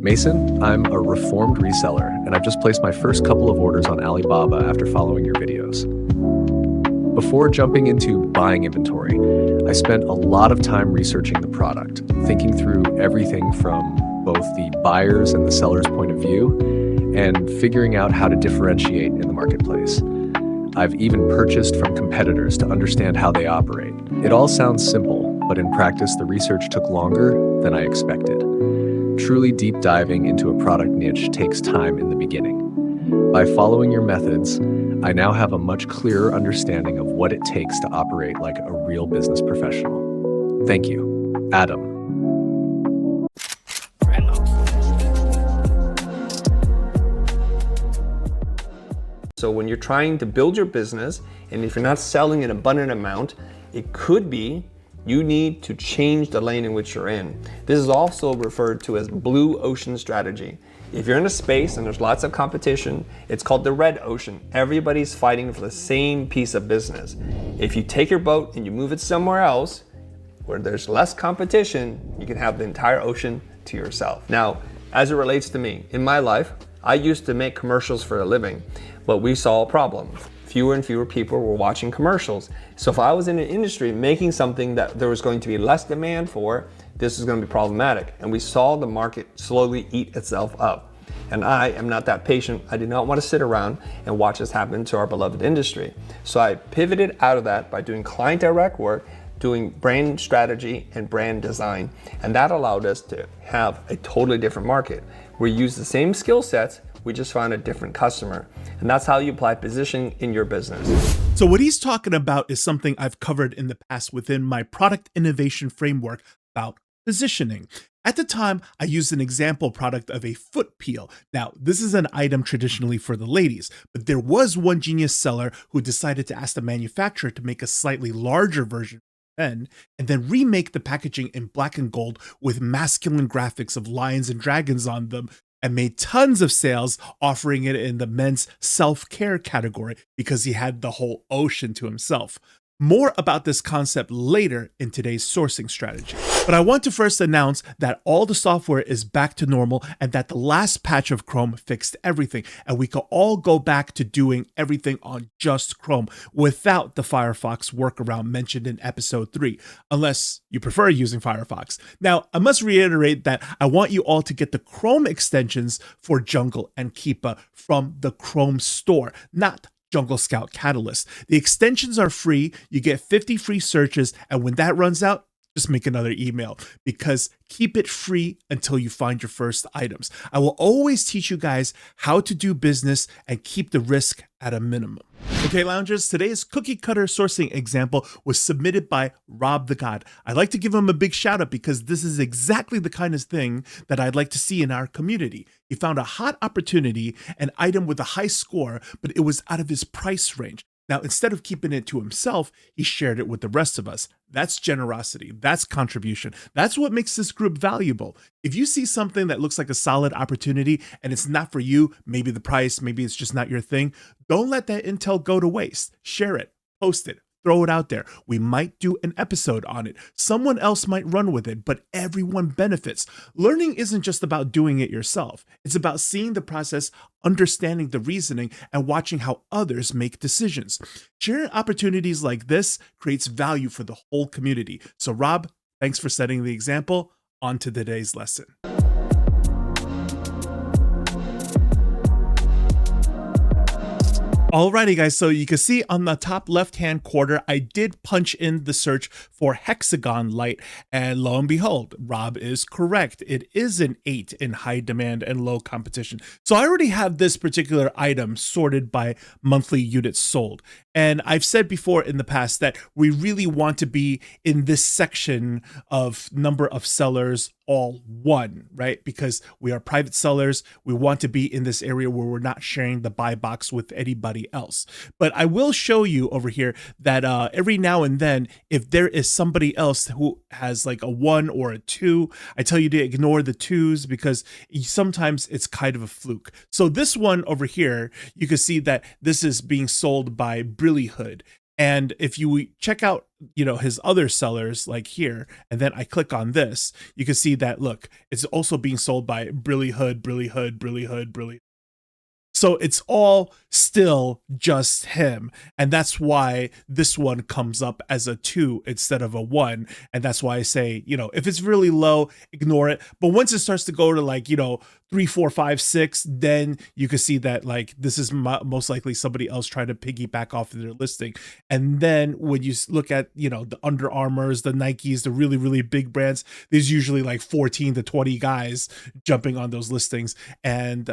Mason, I'm a reformed reseller, and I've just placed my first couple of orders on Alibaba after following your videos. Before jumping into buying inventory, I spent a lot of time researching the product, thinking through everything from both the buyer's and the seller's point of view, and figuring out how to differentiate in the marketplace. I've even purchased from competitors to understand how they operate. It all sounds simple, but in practice, the research took longer than I expected. Truly deep diving into a product niche takes time in the beginning. By following your methods, I now have a much clearer understanding of what it takes to operate like a real business professional. Thank you, Adam. So when you're trying to build your business, and if you're not selling an abundant amount, it could be you need to change the lane in which you're in. This is also referred to as blue ocean strategy. If you're in a space and there's lots of competition, it's called the red ocean. Everybody's fighting for the same piece of business. If you take your boat and you move it somewhere else, where there's less competition, you can have the entire ocean to yourself. Now, as it relates to me, in my life, I used to make commercials for a living, but we saw a problem. Fewer and fewer people were watching commercials. So if I was in an industry making something that there was going to be less demand for, this is going to be problematic. And we saw the market slowly eat itself up. And I am not that patient. I did not want to sit around and watch this happen to our beloved industry. So I pivoted out of that by doing client direct work, doing brand strategy and brand design. And that allowed us to have a totally different market. We use the same skill sets, we just found a different customer. And that's how you apply positioning in your business. So what he's talking about is something I've covered in the past within my product innovation framework about positioning. At the time, I used an example product of a foot peel. Now, this is an item traditionally for the ladies, but there was one genius seller who decided to ask the manufacturer to make a slightly larger version and then remake the packaging in black and gold with masculine graphics of lions and dragons on them, and made tons of sales offering it in the men's self-care category because he had the whole ocean to himself. More about this concept later in today's sourcing strategy. But I want to first announce that all the software is back to normal and that the last patch of Chrome fixed everything, and we can all go back to doing everything on just Chrome without the Firefox workaround mentioned in episode 3, unless you prefer using Firefox. Now, I must reiterate that I want you all to get the Chrome extensions for Jungle and Keepa from the Chrome store, not Jungle Scout Catalyst. The extensions are free. You get 50 free searches, and when that runs out, just make another email, because keep it free until you find your first items. I will always teach you guys how to do business and keep the risk at a minimum. Okay, loungers, today's cookie cutter sourcing example was submitted by Rob the God. I'd like to give him a big shout out because this is exactly the kind of thing that I'd like to see in our community. He found a hot opportunity, an item with a high score, but it was out of his price range. Now, instead of keeping it to himself, he shared it with the rest of us. That's generosity. That's contribution. That's what makes this group valuable. If you see something that looks like a solid opportunity and it's not for you, maybe the price, maybe it's just not your thing, don't let that intel go to waste. Share it, post it, throw it out there. We might do an episode on it. Someone else might run with it, but everyone benefits. Learning isn't just about doing it yourself. It's about seeing the process, understanding the reasoning, and watching how others make decisions. Sharing opportunities like this creates value for the whole community. So Rob, thanks for setting the example. On to today's lesson. Alrighty guys, so you can see on the top left-hand corner, I did punch in the search for Hexagon light, and lo and behold, Rob is correct. It is an 8 in high demand and low competition. So I already have this particular item sorted by monthly units sold. And I've said before in the past that we really want to be in this section of number of sellers all one, right? Because we are private sellers. We want to be in this area where we're not sharing the buy box with anybody else. But I will show you over here that every now and then, if there is somebody else who has like a 1 or a 2, I tell you to ignore the 2s because sometimes it's kind of a fluke. So this one over here, you can see that this is being sold by Brillyhood. And if you check out, his other sellers like here, and then I click on this, you can see that, look, it's also being sold by Brilly Hood, Brilly Hood, Brilly Hood, Brilly. So it's all still just him. And that's why this one comes up as a 2 instead of a 1. And that's why I say, if it's really low, ignore it. But once it starts to go to like, 3, 4, 5, 6, then you can see that like this is most likely somebody else trying to piggyback off of their listing. And then when you look at, the Under Armours, the Nikes, the really, really big brands, there's usually like 14 to 20 guys jumping on those listings. And,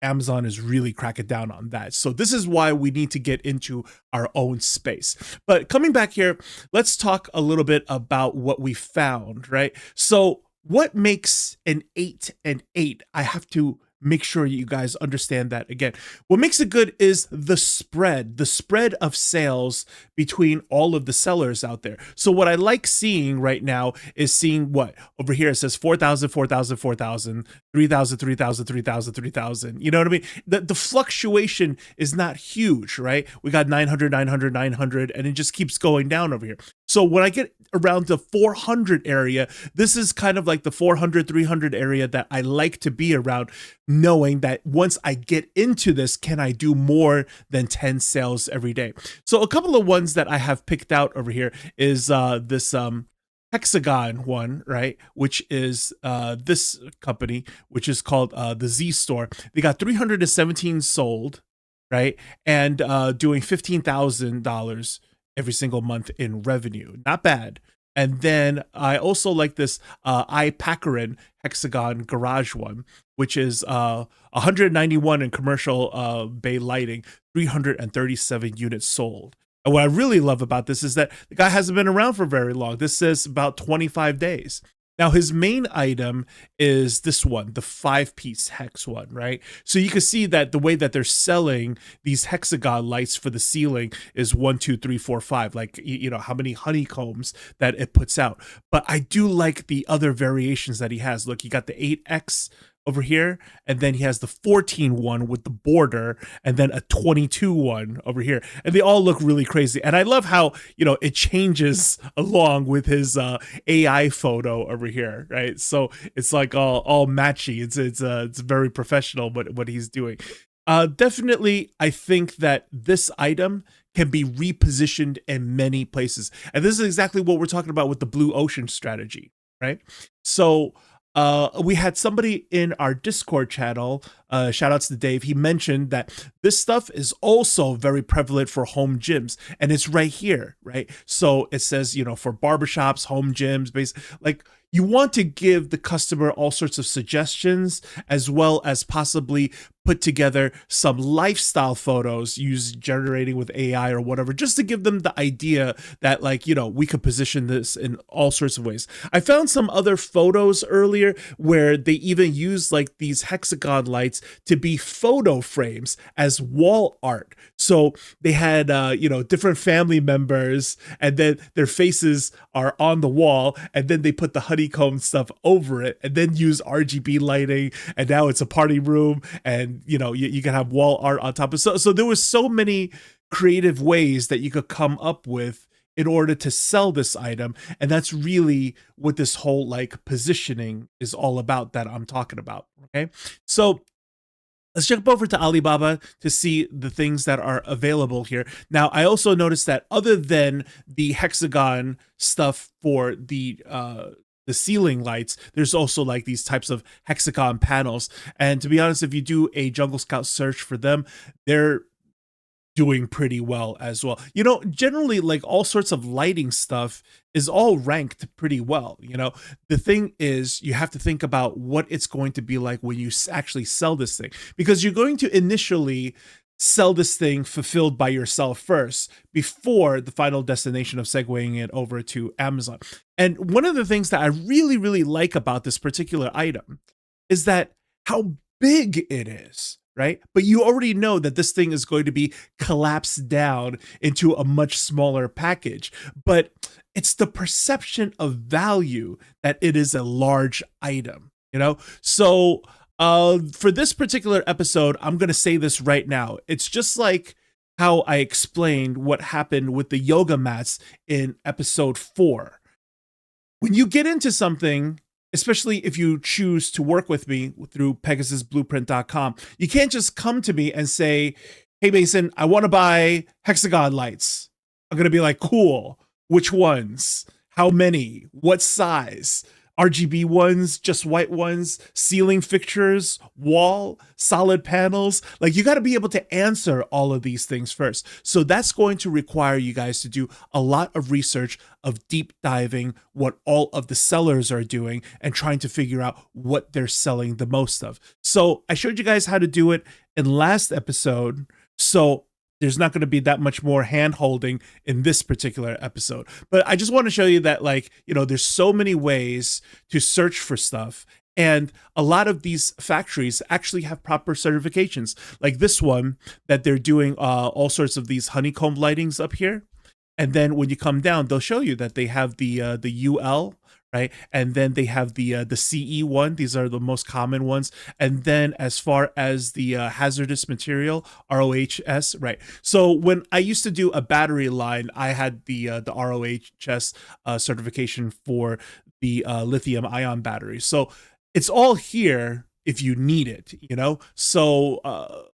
Amazon is really cracking down on that. So this is why we need to get into our own space. But coming back here, let's talk a little bit about what we found, right? So what makes an 8 an 8? I have to make sure you guys understand that again. What makes it good is the spread of sales between all of the sellers out there. So what I like seeing right now is seeing what over here it says 4,000, 4,000, 4,000, 3,000, 3,000, 3,000, 3,000. You know what I mean? The fluctuation is not huge, right? We got 900, 900, 900, and it just keeps going down over here. So when I get around the 400 area, this is kind of like the 400, 300 area that I like to be around, knowing that once I get into this, can I do more than 10 sales every day? So a couple of ones that I have picked out over here is this Hexagon one, right? Which is this company, which is called the Z Store. They got 317 sold, right? And doing $15,000 every single month in revenue. Not bad. And then I also like this iPacarin Hexagon garage one, which is 191 in commercial bay lighting, 337 units sold. And what I really love about this is that the guy hasn't been around for very long. This says about 25 days. Now, his main item is this one, the 5-piece hex one, right? So you can see that the way that they're selling these hexagon lights for the ceiling is 1, 2, 3, 4, 5, like, how many honeycombs that it puts out. But I do like the other variations that he has. Look, you got the 8X over here, and then he has the 14 one with the border, and then a 22 one over here, and they all look really crazy. And I love how it changes along with his AI photo over here, right? So it's like all matchy. It's very professional what he's doing. Definitely, I think that this item can be repositioned in many places, and this is exactly what we're talking about with the blue ocean strategy, right? So we had somebody in our Discord channel, shout outs to Dave, he mentioned that this stuff is also very prevalent for home gyms, and it's right here, right? So it says, for barbershops, home gyms, like you want to give the customer all sorts of suggestions, as well as possibly put together some lifestyle photos generating with AI or whatever, just to give them the idea that we could position this in all sorts of ways. I found some other photos earlier where they even use like these hexagon lights to be photo frames as wall art. So they had, different family members, and then their faces are on the wall, and then they put the honeycomb stuff over it, and then use RGB lighting, and now it's a party room, and you can have wall art on top of. So there was so many creative ways that you could come up with in order to sell this item, and that's really what this whole positioning is all about that I'm talking about. Okay, so let's jump over to Alibaba to see the things that are available here. Now, I also noticed that other than the hexagon stuff for the ceiling lights, there's also like these types of hexagon panels. And to be honest, if you do a Jungle Scout search for them, they're doing pretty well as well. Generally like all sorts of lighting stuff is all ranked pretty well. The thing is, you have to think about what it's going to be like when you actually sell this thing, because you're going to initially sell this thing fulfilled by yourself first before the final destination of segueing it over to Amazon. And one of the things that I really, really like about this particular item is that how big it is, right? But you already know that this thing is going to be collapsed down into a much smaller package, but it's the perception of value that it is a large item, So for this particular episode, I'm going to say this right now. It's just like how I explained what happened with the yoga mats in episode 4. When you get into something, especially if you choose to work with me through pegasusblueprint.com, you can't just come to me and say, hey, Mason, I want to buy Hexagon lights. I'm going to be like, cool. Which ones? How many? What size? RGB ones, just white ones, ceiling fixtures, wall, solid panels. Like, you got to be able to answer all of these things first. So that's going to require you guys to do a lot of research, of deep diving what all of the sellers are doing and trying to figure out what they're selling the most of. So I showed you guys how to do it in last episode. So there's not going to be that much more hand holding in this particular episode. But I just want to show you that, like, there's so many ways to search for stuff. And a lot of these factories actually have proper certifications, like this one that they're doing all sorts of these honeycomb lightings up here. And then when you come down, they'll show you that they have the UL, right? And then they have the CE one. These are the most common ones. And then as far as the hazardous material, ROHS, right? So when I used to do a battery line, I had the ROHS certification for the lithium ion batteries. So it's all here if you need it, So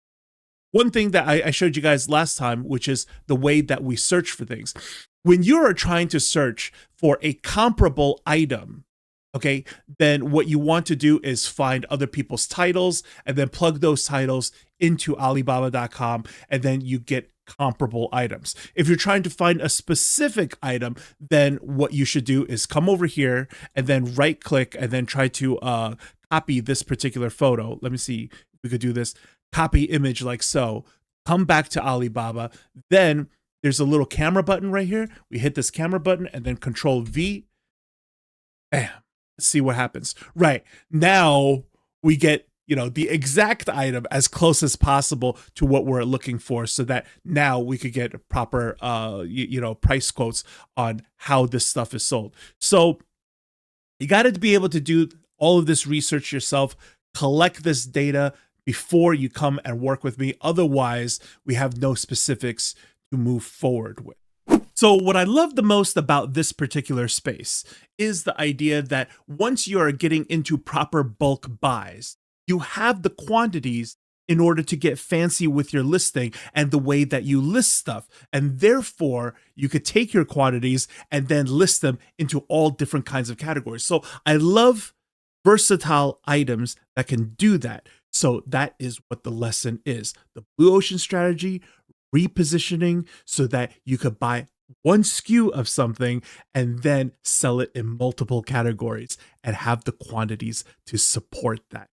one thing that I showed you guys last time, which is the way that we search for things. When you are trying to search for a comparable item, okay, then what you want to do is find other people's titles and then plug those titles into Alibaba.com, and then you get comparable items. If you're trying to find a specific item, then what you should do is come over here and then right click and then try to copy this particular photo. Let me see if we could do this. Copy image like so, come back to Alibaba, then there's a little camera button right here. We hit this camera button and then Control V. Bam. Let's see what happens. Right. Now we get, the exact item as close as possible to what we're looking for, so that now we could get proper, price quotes on how this stuff is sold. So you got to be able to do all of this research yourself, collect this data before you come and work with me. Otherwise, we have no specifics to move forward with. So what I love the most about this particular space is the idea that once you are getting into proper bulk buys, you have the quantities in order to get fancy with your listing and the way that you list stuff. And therefore, you could take your quantities and then list them into all different kinds of categories. So I love versatile items that can do that. So that is what the lesson is. The blue ocean strategy, repositioning so that you could buy one SKU of something and then sell it in multiple categories and have the quantities to support that.